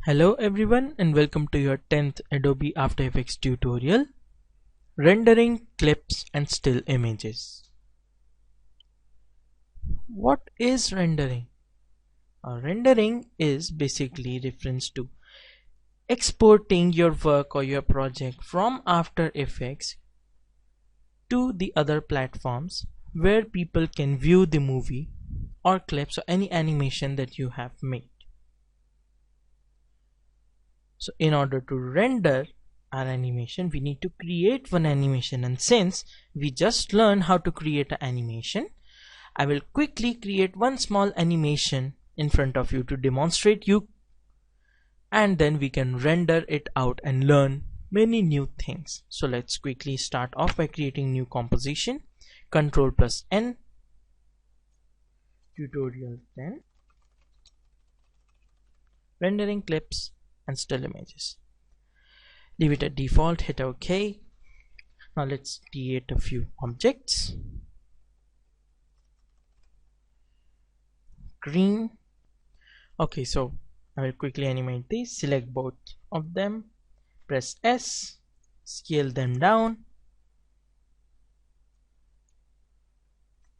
Hello everyone and welcome to your 10th Adobe After Effects tutorial, rendering clips and still images. What is rendering? Rendering is basically reference to exporting your work or your project from After Effects to the other platforms where people can view the movie or clips or any animation that you have made. So in order to render our animation, we need to create one animation, and since we just learned how to create an animation, I will quickly create one small animation in front of you to demonstrate you, and then we can render it out and learn many new things. So let's quickly start off by creating new composition. Ctrl+N, tutorial 10, rendering clips and still images. Leave it at default, hit OK. Now let's create a few objects. Green. Okay, so I will quickly animate these. Select both of them, press S, scale them down,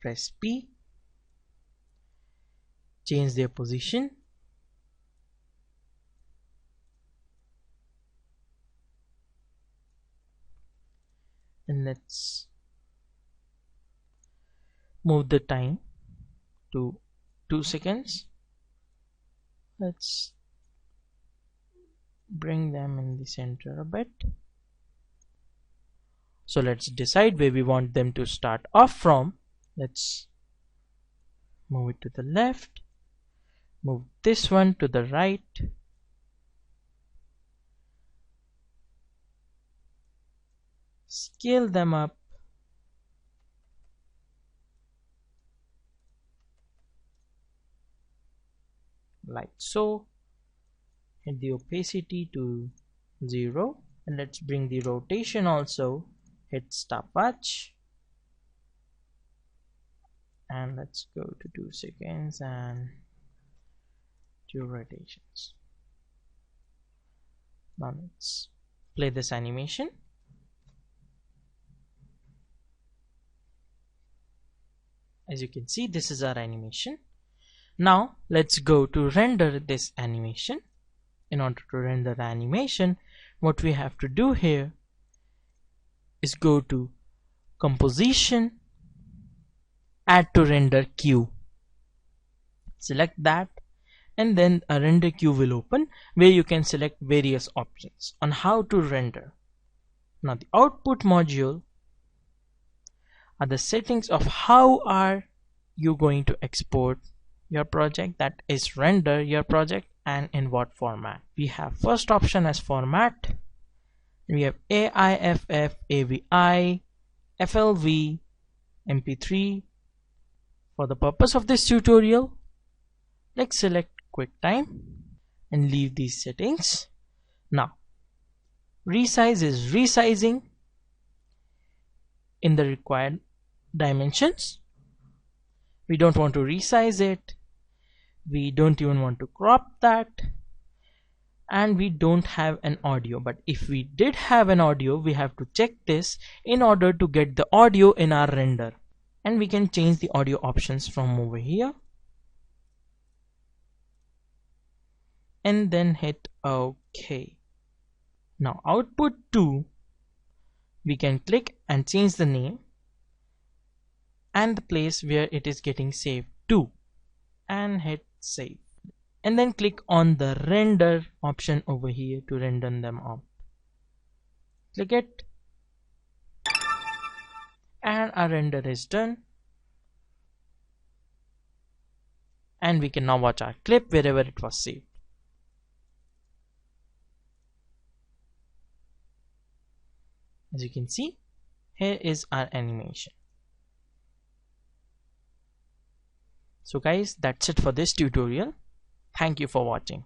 press P, change their position, and let's move the time to 2 seconds. Let's bring them in the center a bit. So let's decide where we want them to start off from. Let's move it to the left, move this one to the right, scale them up, like so, hit the opacity to 0, and let's bring the rotation also, hit stopwatch, and let's go to 2 seconds and 2 rotations. Now let's play this animation. As you can see, this is our animation. Now let's go to render this animation. In order to render the animation, what we have to do here is go to composition, add to render queue, select that, and then a render queue will open where you can select various options on how to render. Now the output module are the settings of how are you going to export your project, that is render your project, and in what format. We have first option as format, we have AIFF, AVI, FLV, MP3. For the purpose of this tutorial, let's select QuickTime and leave these settings. Now resize is resizing in the required dimensions. We don't want to resize it, we don't even want to crop that, and we don't have an audio. But if we did have an audio, we have to check this in order to get the audio in our render, and we can change the audio options from over here and then hit OK. Now output 2, we can click and change the name and the place where it is getting saved to, and hit save, and then click on the render option over here to render them out. Click it, and our render is done, and we can now watch our clip wherever it was saved. As you can see, here is our animation. So guys, that's it for this tutorial. Thank you for watching.